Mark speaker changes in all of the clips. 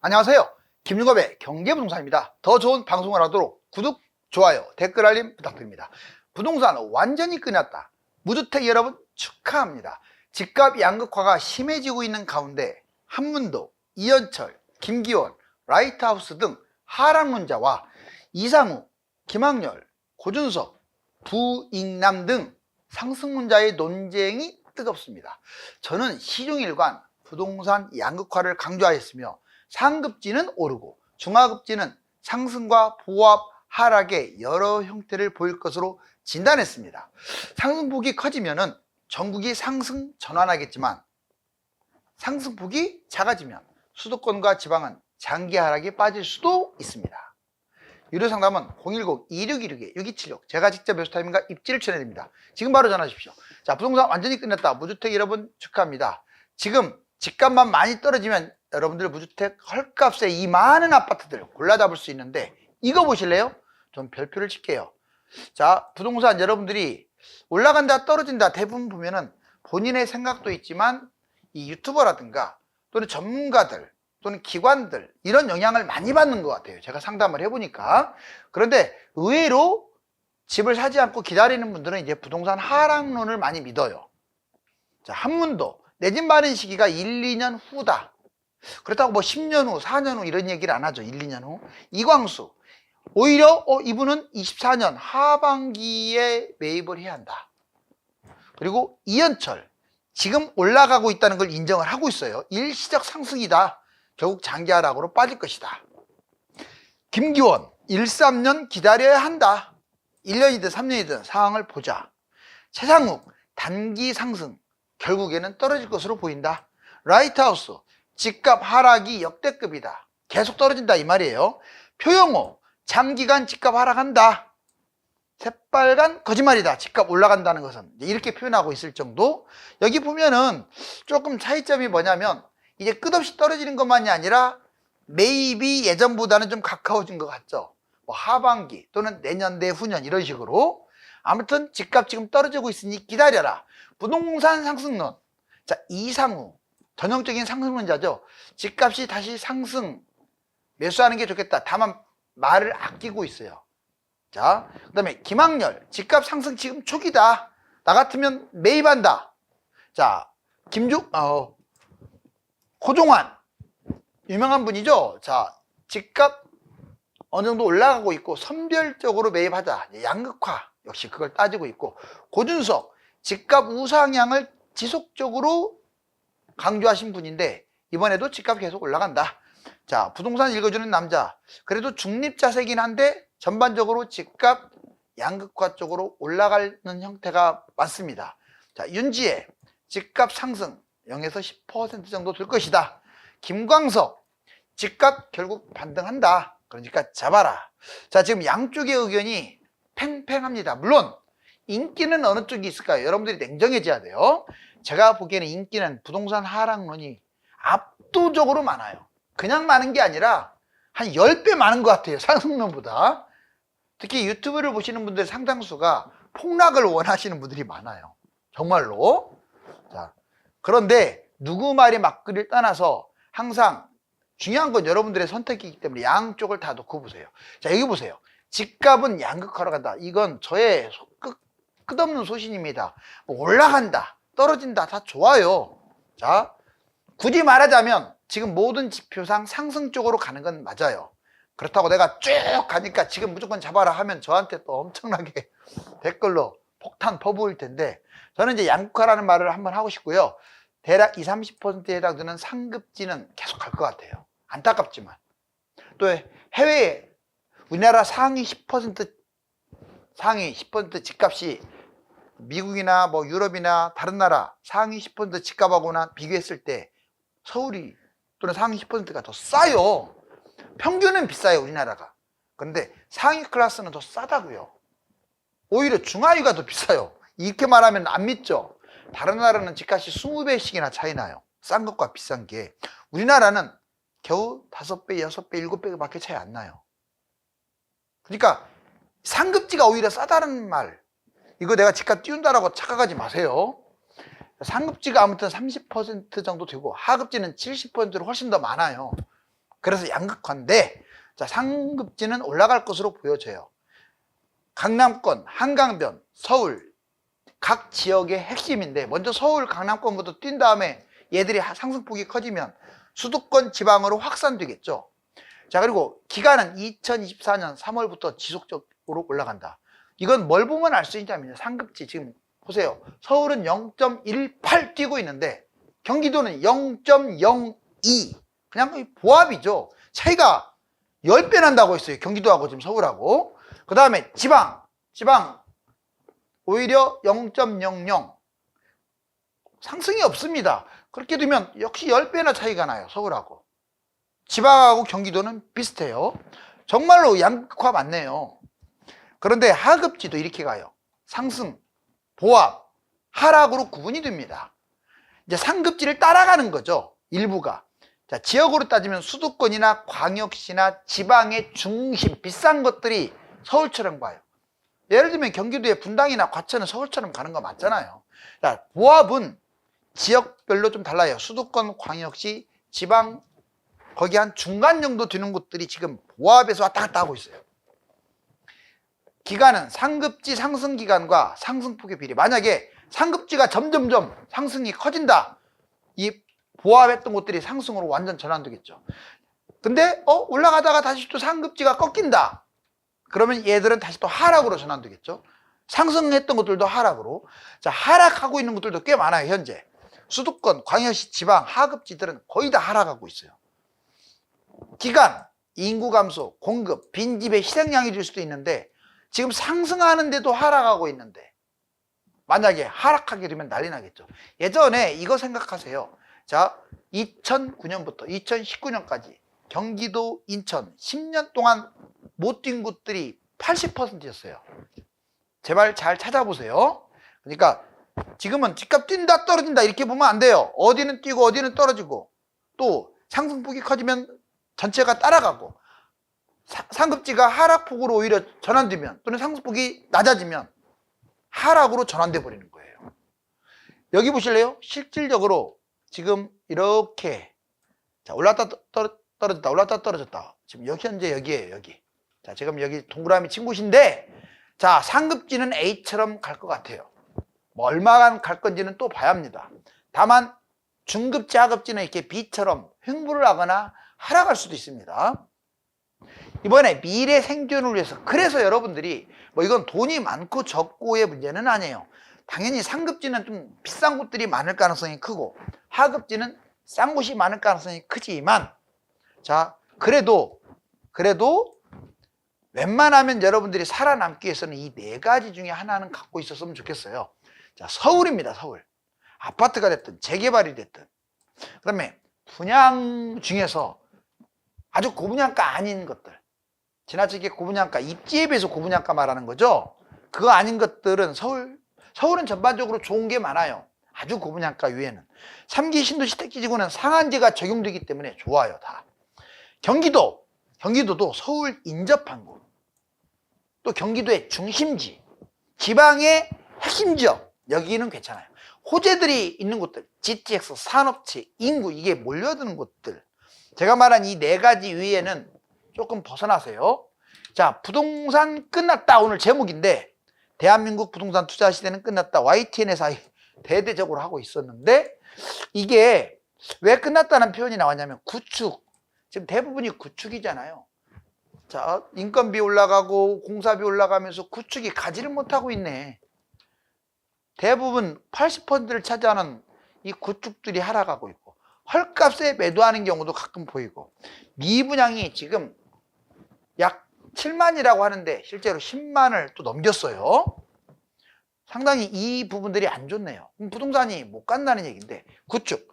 Speaker 1: 안녕하세요. 김윤겁의 경제부동산입니다. 더 좋은 방송을 하도록 구독, 좋아요, 댓글 알림 부탁드립니다. 부동산 완전히 끝났다. 무주택 여러분 축하합니다. 집값 양극화가 심해지고 있는 가운데 한문도, 이현철, 김기원, 라이트하우스 등 하락론자와 이상우, 김학렬, 고준석, 부익남 등 상승론자의 논쟁이 뜨겁습니다. 저는 시중일관 부동산 양극화를 강조하였으며 상급지는 오르고 중하급지는 상승과 보합 하락의 여러 형태를 보일 것으로 진단했습니다. 상승폭이 커지면 전국이 상승 전환하겠지만 상승폭이 작아지면 수도권과 지방은 장기 하락에 빠질 수도 있습니다. 유료 상담은 010-2616-6276 제가 직접 매수타임과 입지를 전해드립니다. 지금 바로 전화 주십시오. 자, 부동산 완전히 끝냈다. 무주택 여러분 축하합니다. 지금 집값만 많이 떨어지면 여러분들 무주택 헐값에 이 많은 아파트들 골라 잡을 수 있는데 이거 보실래요? 좀 별표를 칠게요. 자, 부동산 여러분들이 올라간다 떨어진다 대부분 보면은 본인의 생각도 있지만 이 유튜버라든가 또는 전문가들 또는 기관들 이런 영향을 많이 받는 것 같아요. 제가 상담을 해보니까. 그런데 의외로 집을 사지 않고 기다리는 분들은 이제 부동산 하락론을 많이 믿어요. 자, 한문도 내 집 마련 시기가 1, 2년 후다. 그렇다고 뭐 10년 후, 4년 후 이런 얘기를 안 하죠. 1, 2년 후. 이광수 오히려 이분은 24년 하반기에 매입을 해야 한다. 그리고 이현철 지금 올라가고 있다는 걸 인정을 하고 있어요. 일시적 상승이다. 결국 장기 하락으로 빠질 것이다. 김기원 1, 3년 기다려야 한다. 1년이든 3년이든 상황을 보자. 최상욱 단기 상승 결국에는 떨어질 것으로 보인다. 라이트하우스 집값 하락이 역대급이다. 계속 떨어진다 이 말이에요. 표영호 장기간 집값 하락한다. 새빨간 거짓말이다. 집값 올라간다는 것은 이렇게 표현하고 있을 정도. 여기 보면은 조금 차이점이 뭐냐면 이제 끝없이 떨어지는 것만이 아니라 매입이 예전보다는 좀 가까워진 것 같죠. 뭐 하반기 또는 내년 내후년 이런 식으로. 아무튼 집값 지금 떨어지고 있으니 기다려라. 부동산 상승론. 자, 이상우 전형적인 상승론자죠. 집값이 다시 상승 매수하는 게 좋겠다. 다만 말을 아끼고 있어요. 자, 그 다음에 김학렬 집값 상승 지금 초기다. 나 같으면 매입한다. 자, 고종환 유명한 분이죠. 자, 집값 어느 정도 올라가고 있고 선별적으로 매입하자. 양극화 역시 그걸 따지고 있고, 고준석 집값 우상향을 지속적으로 강조하신 분인데 이번에도 집값 계속 올라간다. 자, 부동산 읽어주는 남자 그래도 중립자세긴 한데 전반적으로 집값 양극화 쪽으로 올라가는 형태가 많습니다. 자, 윤지혜 집값 상승 0에서 10% 정도 될 것이다. 김광석 집값 결국 반등한다. 그러니까 잡아라. 자, 지금 양쪽의 의견이 팽팽합니다. 물론 인기는 어느 쪽이 있을까요? 여러분들이 냉정해져야 돼요. 제가 보기에는 인기는 부동산 하락론이 압도적으로 많아요. 그냥 많은 게 아니라 한 10배 많은 것 같아요. 상승론보다. 특히 유튜브를 보시는 분들 상당수가 폭락을 원하시는 분들이 많아요. 정말로. 자, 그런데 누구 말이 맞기를 떠나서 항상 중요한 건 여러분들의 선택이기 때문에 양쪽을 다 놓고 보세요. 자, 여기 보세요. 집값은 양극화로 간다. 이건 저의 끝없는 소신입니다. 뭐 올라간다, 떨어진다 다 좋아요. 자, 굳이 말하자면 지금 모든 지표상 상승 쪽으로 가는 건 맞아요. 그렇다고 내가 쭉 가니까 지금 무조건 잡아라 하면 저한테 또 엄청나게 댓글로 폭탄 퍼부을 텐데, 저는 이제 양극화라는 말을 한번 하고 싶고요. 대략 20, 30%에 해당되는 상급지는 계속 갈 것 같아요. 안타깝지만. 또 해외에 우리나라 상위 10% 집값이 미국이나 뭐 유럽이나 다른 나라 상위 10% 집값하고나 비교했을 때 서울이 또는 상위 10%가 더 싸요. 평균은 비싸요, 우리나라가. 그런데 상위 클래스는 더 싸다고요. 오히려 중하위가 더 비싸요. 이렇게 말하면 안 믿죠. 다른 나라는 집값이 20배씩이나 차이 나요. 싼 것과 비싼 게. 우리나라는 겨우 5배, 6배, 7배 밖에 차이 안 나요. 그러니까 상급지가 오히려 싸다는 말, 이거 내가 집값 띄운다라고 착각하지 마세요. 상급지가 아무튼 30% 정도 되고 하급지는 70%로 훨씬 더 많아요. 그래서 양극화인데, 자, 상급지는 올라갈 것으로 보여져요. 강남권, 한강변, 서울 각 지역의 핵심인데, 먼저 서울 강남권부터 뛴 다음에 얘들이 상승폭이 커지면 수도권 지방으로 확산되겠죠. 자, 그리고 기간은 2024년 3월부터 지속적으로 올라간다. 이건 뭘 보면 알 수 있냐면요, 상급지 지금 보세요. 서울은 0.18 뛰고 있는데 경기도는 0.02. 그냥 보합이죠. 차이가 10배 난다고 했어요. 경기도하고 지금 서울하고. 그 다음에 지방 오히려 0.00. 상승이 없습니다. 그렇게 되면 역시 10배나 차이가 나요. 서울하고. 지방하고 경기도는 비슷해요. 정말로 양극화 맞네요. 그런데 하급지도 이렇게 가요. 상승, 보합, 하락으로 구분이 됩니다. 이제 상급지를 따라가는 거죠. 일부가. 자, 지역으로 따지면 수도권이나 광역시나 지방의 중심, 비싼 것들이 서울처럼 가요. 예를 들면 경기도의 분당이나 과천은 서울처럼 가는 거 맞잖아요. 자, 보합은 지역별로 좀 달라요. 수도권, 광역시, 지방, 거기 한 중간 정도 되는 곳들이 지금 보합에서 왔다 갔다 하고 있어요. 기간은 상급지 상승 기간과 상승폭의 비례. 만약에 상급지가 점점점 상승이 커진다. 이 보합했던 곳들이 상승으로 완전 전환되겠죠. 근데 올라가다가 다시 또 상급지가 꺾인다. 그러면 얘들은 다시 또 하락으로 전환되겠죠. 상승했던 것들도 하락으로. 자, 하락하고 있는 것들도 꽤 많아요. 현재 수도권, 광역시, 지방, 하급지들은 거의 다 하락하고 있어요. 기간, 인구 감소, 공급, 빈집의 희생양이 될 수도 있는데 지금 상승하는데도 하락하고 있는데 만약에 하락하게 되면 난리 나겠죠. 예전에 이거 생각하세요. 자, 2009년부터 2019년까지 경기도, 인천 10년 동안 못 뛴 곳들이 80%였어요. 제발 잘 찾아보세요. 그러니까 지금은 집값 뛴다 떨어진다 이렇게 보면 안 돼요. 어디는 뛰고 어디는 떨어지고 또 상승폭이 커지면 전체가 따라가고 상급지가 하락폭으로 오히려 전환되면 또는 상승폭이 낮아지면 하락으로 전환돼 버리는 거예요. 여기 보실래요? 실질적으로 지금 이렇게 자, 올랐다 떨어졌다 올랐다 떨어졌다. 지금 여기 현재 여기에요. 여기. 자, 지금 여기 동그라미 친 곳인데 자, 상급지는 A처럼 갈 것 같아요. 뭐 얼마간 갈 건지는 또 봐야 합니다. 다만 중급지, 하급지는 이렇게 B처럼 횡보를 하거나 하락할 수도 있습니다. 이번에 미래 생존을 위해서, 그래서 여러분들이 뭐 이건 돈이 많고 적고의 문제는 아니에요. 당연히 상급지는 좀 비싼 곳들이 많을 가능성이 크고 하급지는 싼 곳이 많을 가능성이 크지만 자, 그래도 웬만하면 여러분들이 살아남기 위해서는 이 네 가지 중에 하나는 갖고 있었으면 좋겠어요. 자, 서울입니다. 서울. 아파트가 됐든 재개발이 됐든 그 다음에 분양 중에서 아주 고분양가 아닌 것들, 지나치게 고분양가, 입지에 비해서 고분양가 말하는 거죠. 그거 아닌 것들은 서울은 전반적으로 좋은 게 많아요. 아주 고분양가 위에는 3기 신도시 택지지구는 상한제가 적용되기 때문에 좋아요. 다. 경기도도 서울 인접한 곳, 또 경기도의 중심지, 지방의 핵심 지역, 여기는 괜찮아요. 호재들이 있는 곳들, GTX, 산업체, 인구, 이게 몰려드는 곳들, 제가 말한 이 네 가지 위에는 조금 벗어나세요. 자, 부동산 끝났다 오늘 제목인데 대한민국 부동산 투자 시대는 끝났다. YTN에서 대대적으로 하고 있었는데 이게 왜 끝났다는 표현이 나왔냐면 구축, 지금 대부분이 구축이잖아요. 자, 인건비 올라가고 공사비 올라가면서 구축이 가지를 못하고 있네. 대부분 80%를 차지하는 이 구축들이 하락하고 있고 헐값에 매도하는 경우도 가끔 보이고 미분양이 지금 약 7만이라고 하는데 실제로 10만을 또 넘겼어요. 상당히 이 부분들이 안 좋네요. 부동산이 못 간다는 얘기인데 구축.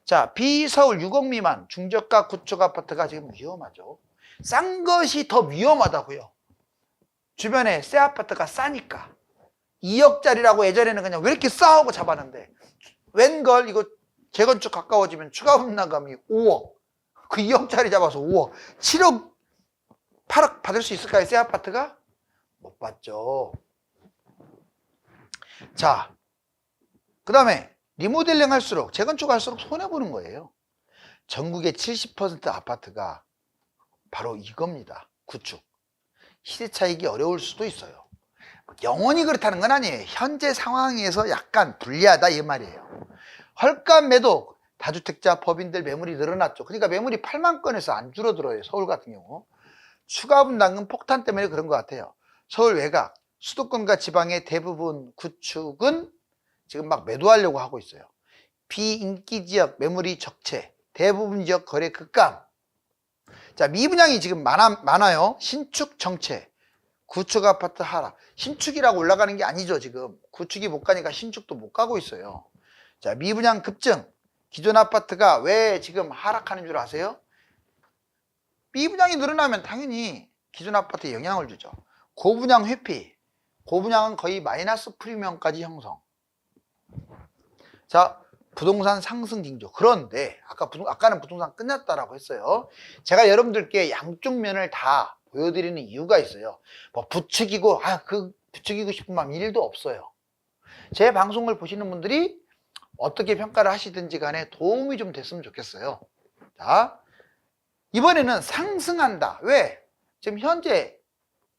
Speaker 1: 자, 비서울 6억 미만 중저가 구축 아파트가 지금 위험하죠. 싼 것이 더 위험하다고요. 주변에 새 아파트가 싸니까 2억짜리라고 예전에는 그냥 왜 이렇게 싸우고 잡았는데 웬걸 이거 재건축 가까워지면 추가 분담금이 5억, 그 2억짜리 잡아서 5억, 7억, 8억 받을 수 있을까요? 새 아파트가? 못 받죠. 자, 그 다음에 리모델링 할수록, 재건축 할수록 손해보는 거예요. 전국의 70% 아파트가 바로 이겁니다. 구축. 시세 차익이 어려울 수도 있어요. 영원히 그렇다는 건 아니에요. 현재 상황에서 약간 불리하다 이 말이에요. 헐값 매도 다주택자 법인들 매물이 늘어났죠. 그러니까 매물이 8만 건에서 안 줄어들어요. 서울 같은 경우. 추가 분담금 폭탄 때문에 그런 것 같아요. 서울 외곽, 수도권과 지방의 대부분 구축은 지금 막 매도하려고 하고 있어요. 비인기 지역 매물이 적체, 대부분 지역 거래 급감. 자, 미분양이 지금 많아요. 신축 정체, 구축 아파트 하락. 신축이라고 올라가는 게 아니죠. 지금 구축이 못 가니까 신축도 못 가고 있어요. 자, 미분양 급증. 기존 아파트가 왜 지금 하락하는 줄 아세요? 미분양이 늘어나면 당연히 기존 아파트에 영향을 주죠. 고분양 회피. 고분양은 거의 마이너스 프리미엄까지 형성. 자, 부동산 상승 징조. 그런데 아까는 부동산 끝났다라고 했어요. 제가 여러분들께 양쪽 면을 다 보여드리는 이유가 있어요. 뭐 부추기고 부추기고 싶은 마음 1도 없어요. 제 방송을 보시는 분들이 어떻게 평가를 하시든지 간에 도움이 좀 됐으면 좋겠어요. 자, 이번에는 상승한다. 왜? 지금 현재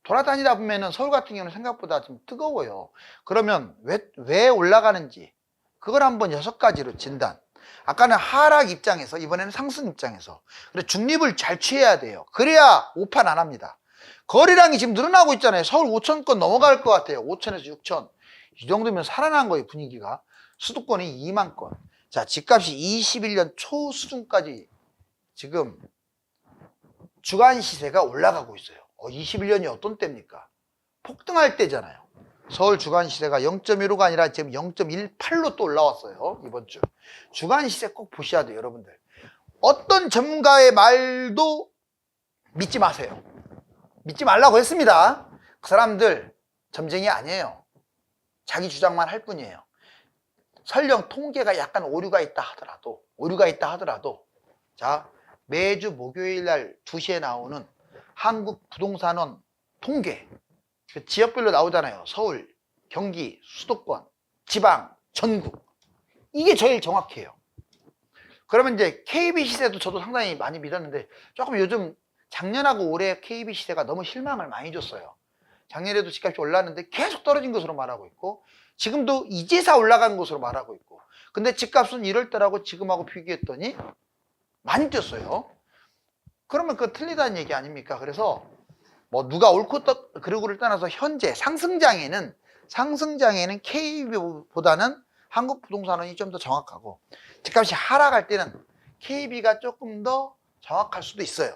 Speaker 1: 돌아다니다 보면은 서울 같은 경우는 생각보다 좀 뜨거워요. 그러면 왜 올라가는지 그걸 한번 6가지로 진단. 아까는 하락 입장에서, 이번에는 상승 입장에서. 그래, 중립을 잘 취해야 돼요. 그래야 오판 안 합니다. 거래량이 지금 늘어나고 있잖아요. 서울 5천 건 넘어갈 것 같아요. 5천에서 6천. 이 정도면 살아난 거예요, 분위기가. 수도권이 2만 건. 자, 집값이 21년 초 수준까지 지금 주간 시세가 올라가고 있어요. 21년이 어떤 때입니까? 폭등할 때잖아요. 서울 주간 시세가 0.15가 아니라 지금 0.18로 또 올라왔어요. 이번 주. 주간 시세 꼭 보셔야 돼요, 여러분들. 어떤 전문가의 말도 믿지 마세요. 믿지 말라고 했습니다. 그 사람들 점쟁이 아니에요. 자기 주장만 할 뿐이에요. 설령 통계가 약간 오류가 있다 하더라도 자, 매주 목요일 날 2시에 나오는 한국부동산원 통계, 그 지역별로 나오잖아요. 서울, 경기, 수도권, 지방, 전국. 이게 제일 정확해요. 그러면 이제 KB 시세도 저도 상당히 많이 믿었는데 조금 요즘 작년하고 올해 KB 시세가 너무 실망을 많이 줬어요. 작년에도 집값이 올랐는데 계속 떨어진 것으로 말하고 있고, 지금도 이제서 올라간 것으로 말하고 있고, 근데 집값은 이럴 때라고 지금하고 비교했더니 많이 뛰었어요. 그러면 그거 틀리다는 얘기 아닙니까? 그래서 뭐 누가 옳고 그르고를 떠나서 현재 상승장에는 KB보다는 한국부동산원이 좀 더 정확하고, 집값이 하락할 때는 KB가 조금 더 정확할 수도 있어요.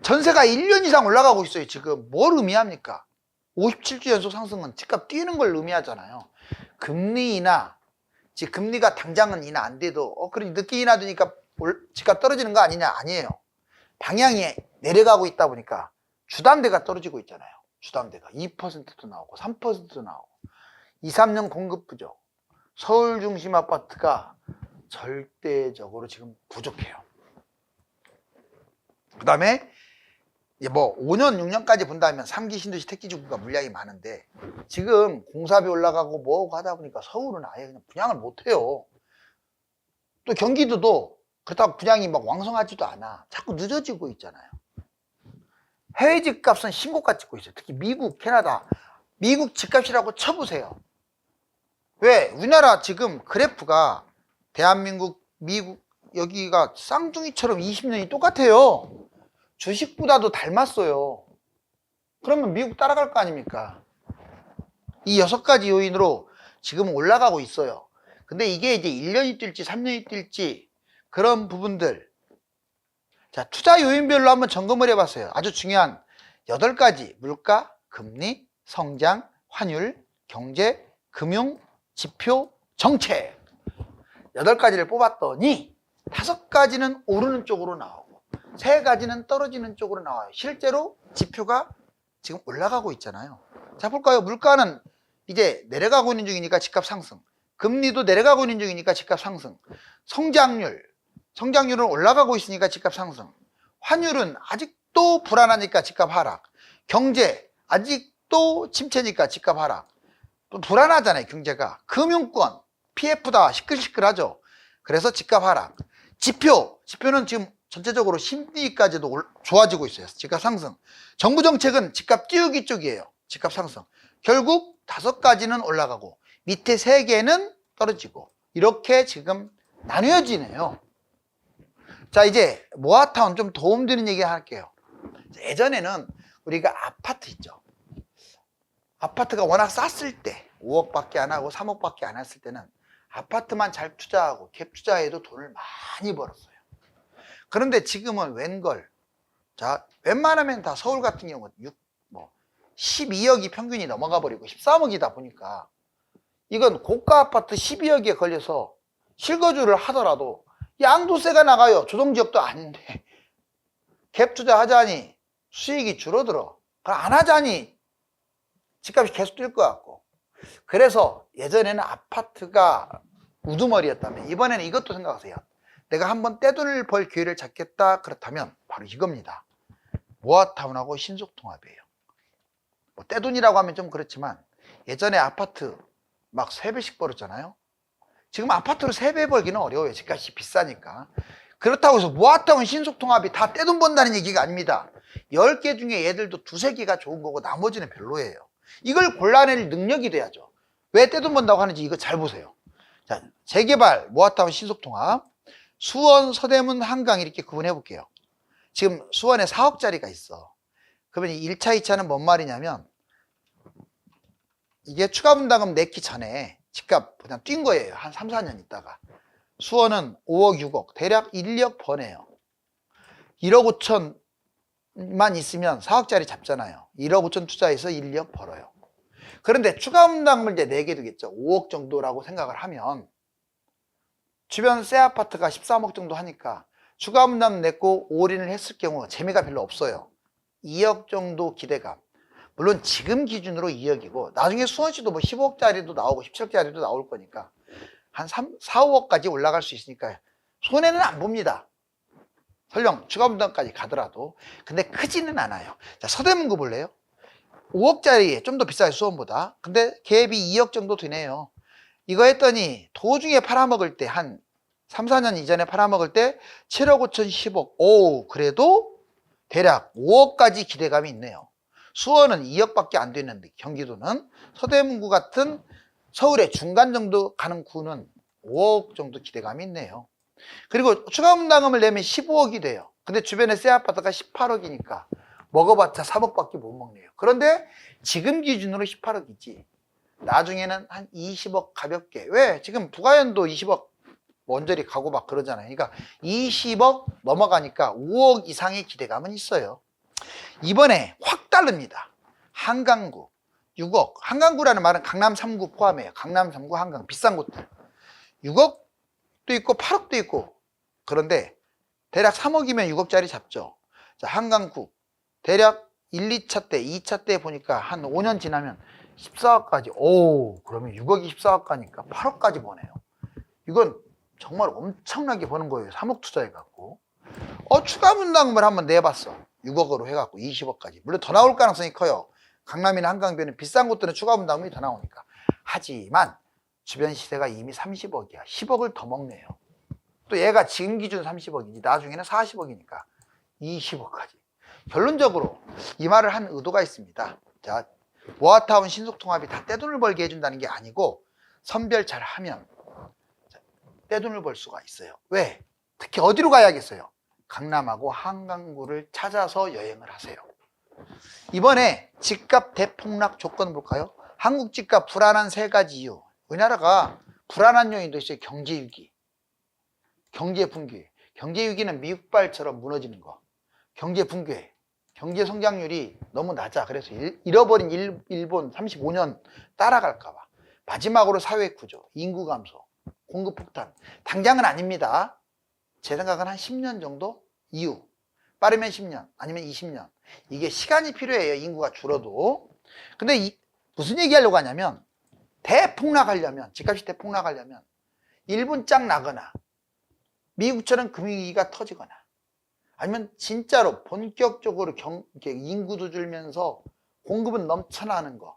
Speaker 1: 전세가 1년 이상 올라가고 있어요. 지금 뭘 의미합니까? 57주 연속 상승은 집값 뛰는 걸 의미하잖아요. 금리 인하, 즉 금리가 당장은 인하 안 돼도 그러니 늦게 인하 되니까 집값 떨어지는 거 아니냐? 아니에요. 방향이 내려가고 있다 보니까 주담대가 떨어지고 있잖아요. 주담대가 2%도 나오고 3%도 나오고 2, 3년 공급 부족. 서울 중심 아파트가 절대적으로 지금 부족해요. 그 다음에 뭐 5년, 6년까지 본다면 3기 신도시 택지 주구가 물량이 많은데 지금 공사비 올라가고 뭐하고 하다 보니까 서울은 아예 그냥 분양을 못해요. 또 경기도도 그렇다고 분양이 막 왕성하지도 않아. 자꾸 늦어지고 있잖아요. 해외 집값은 신고가 찍고 있어요. 특히 미국, 캐나다. 미국 집값이라고 쳐보세요. 왜? 우리나라 지금 그래프가 대한민국, 미국 여기가 쌍둥이처럼 20년이 똑같아요. 주식보다도 닮았어요. 그러면 미국 따라갈 거 아닙니까? 이 6가지 요인으로 지금 올라가고 있어요. 근데 이게 이제 1년이 뛸지 3년이 뛸지 그런 부분들. 자, 투자 요인별로 한번 점검을 해봤어요. 아주 중요한 8가지. 물가, 금리, 성장, 환율, 경제, 금융, 지표, 정책. 8가지를 뽑았더니 5가지는 오르는 쪽으로 나오고 3가지는 떨어지는 쪽으로 나와요. 실제로 지표가 지금 올라가고 있잖아요. 자, 볼까요? 물가는 이제 내려가고 있는 중이니까 집값 상승. 금리도 내려가고 있는 중이니까 집값 상승. 성장률은 올라가고 있으니까 집값 상승. 환율은 아직도 불안하니까 집값 하락. 경제 아직도 침체니까 집값 하락. 또 불안하잖아요, 경제가. 금융권 PF다 시끌시끌하죠. 그래서 집값 하락. 지표는 지금 전체적으로 심리까지도 좋아지고 있어요. 집값 상승. 정부 정책은 집값 띄우기 쪽이에요. 집값 상승. 결국 5가지는 올라가고 밑에 3개는 떨어지고 이렇게 지금 나뉘어지네요. 자, 이제 모아타운 좀 도움되는 얘기 할게요. 예전에는 우리가 아파트 있죠. 아파트가 워낙 쌌을 때 5억밖에 안 하고 3억밖에 안 했을 때는 아파트만 잘 투자하고 갭 투자해도 돈을 많이 벌었어요. 그런데 지금은 웬걸, 자, 웬만하면 다 서울 같은 경우는 12억이 평균이 넘어가 버리고 13억이다 보니까 이건 고가 아파트 12억에 걸려서 실거주를 하더라도 양도세가 나가요. 조정지역도 아닌데 갭 투자하자니 수익이 줄어들어. 그럼 안 하자니 집값이 계속 뛸 것 같고. 그래서 예전에는 아파트가 우두머리였다면 이번에는 이것도 생각하세요. 내가 한번 떼돈을 벌 기회를 잡겠다. 그렇다면 바로 이겁니다. 모아타운하고 신속통합이에요. 뭐 떼돈이라고 하면 좀 그렇지만 예전에 아파트 막 3배씩 벌었잖아요. 지금 아파트로 3배 벌기는 어려워요. 집값이 비싸니까. 그렇다고 해서 모아타운 신속통합이 다 떼돈 번다는 얘기가 아닙니다. 10개 중에 얘들도 2-3개가 좋은 거고 나머지는 별로예요. 이걸 골라낼 능력이 돼야죠. 왜 떼돈 번다고 하는지 이거 잘 보세요. 자, 재개발, 모아타운 신속통합, 수원, 서대문, 한강 이렇게 구분해 볼게요. 지금 수원에 4억짜리가 있어. 그러면 1차, 2차는 뭔 말이냐면 이게 추가 분담금 냈기 전에 집값 그냥 뛴 거예요. 한 3-4년 있다가. 수원은 5억, 6억, 대략 1억 버네요. 1억 5천만 있으면 4억짜리 잡잖아요. 1억 5천 투자해서 1억 벌어요. 그런데 추가 분담금을 이제 내게 되겠죠. 5억 정도라고 생각을 하면 주변 새 아파트가 13억 정도 하니까 추가 분담금 냈고 올인을 했을 경우 재미가 별로 없어요. 2억 정도 기대감. 물론 지금 기준으로 2억이고 나중에 수원시도 뭐 15억짜리도 나오고 17억짜리도 나올 거니까 한 3, 4, 5억까지 올라갈 수 있으니까 손해는 안 봅니다. 설령 추가 분담까지 가더라도. 근데 크지는 않아요. 자, 서대문구 볼래요? 5억짜리 좀 더 비싸요, 수원보다. 근데 갭이 2억 정도 되네요. 이거 했더니 도중에 팔아먹을 때 한 3, 4년 이전에 팔아먹을 때 7억 5천 10억. 오, 그래도 대략 5억까지 기대감이 있네요. 수원은 2억밖에 안 되는데 경기도는 서대문구 같은 서울의 중간 정도 가는 구는 5억 정도 기대감이 있네요. 그리고 추가 분담금을 내면 15억이 돼요. 근데 주변에 새 아파트가 18억이니까 먹어봤자 3억밖에 못 먹네요. 그런데 지금 기준으로 18억이지 나중에는 한 20억 가볍게. 왜? 지금 부가연도 20억 원저리 가고 막 그러잖아요. 그러니까 20억 넘어가니까 5억 이상의 기대감은 있어요. 이번에 확 다릅니다. 한강구 6억. 한강구라는 말은 강남 3구 포함해요. 강남 3구 한강 비싼 곳들 6억도 있고 8억도 있고. 그런데 대략 3억이면 6억짜리 잡죠. 자, 한강구 대략 1, 2차 때 2차 때 보니까 한 5년 지나면 14억까지. 오, 그러면 6억이 14억 가니까 8억까지 버네요. 이건 정말 엄청나게 버는 거예요. 3억 투자해 갖고. 추가 분담금을 한번 내봤어. 6억으로 해갖고 20억까지. 물론 더 나올 가능성이 커요. 강남이나 한강변은 비싼 곳들은 추가 분담금이 더 나오니까. 하지만 주변 시세가 이미 30억이야. 10억을 더 먹네요. 또 얘가 지금 기준 30억이지 나중에는 40억이니까 20억까지. 결론적으로 이 말을 한 의도가 있습니다. 자, 모아타운 신속통합이 다 떼돈을 벌게 해준다는 게 아니고 선별 잘 하면 떼돈을 벌 수가 있어요. 왜? 특히 어디로 가야겠어요? 강남하고 한강구를 찾아서 여행을 하세요. 이번에 집값 대폭락 조건 볼까요? 한국 집값 불안한 3가지 이유. 우리나라가 불안한 요인도 있어요. 경제 위기, 경제 붕괴. 경제 위기는 미국발처럼 무너지는 거. 경제 붕괴, 경제 성장률이 너무 낮아. 그래서 잃어버린 일본 35년 따라갈까 봐. 마지막으로 사회 구조, 인구 감소, 공급 폭탄. 당장은 아닙니다. 제 생각은 한 10년 정도 이후. 빠르면 10년, 아니면 20년. 이게 시간이 필요해요. 인구가 줄어도. 근데 무슨 얘기하려고 하냐면 대폭락하려면, 집값이 대폭락하려면 일본 짱 나거나 미국처럼 금융위기가 터지거나 아니면 진짜로 본격적으로 인구도 줄면서 공급은 넘쳐나는 거.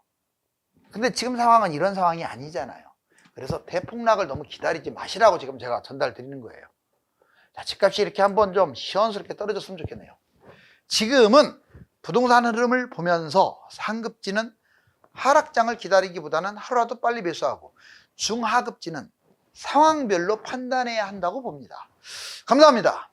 Speaker 1: 근데 지금 상황은 이런 상황이 아니잖아요. 그래서 대폭락을 너무 기다리지 마시라고 지금 제가 전달 드리는 거예요. 자, 집값이 이렇게 한번 좀 시원스럽게 떨어졌으면 좋겠네요. 지금은 부동산 흐름을 보면서 상급지는 하락장을 기다리기보다는 하루라도 빨리 매수하고, 중하급지는 상황별로 판단해야 한다고 봅니다. 감사합니다.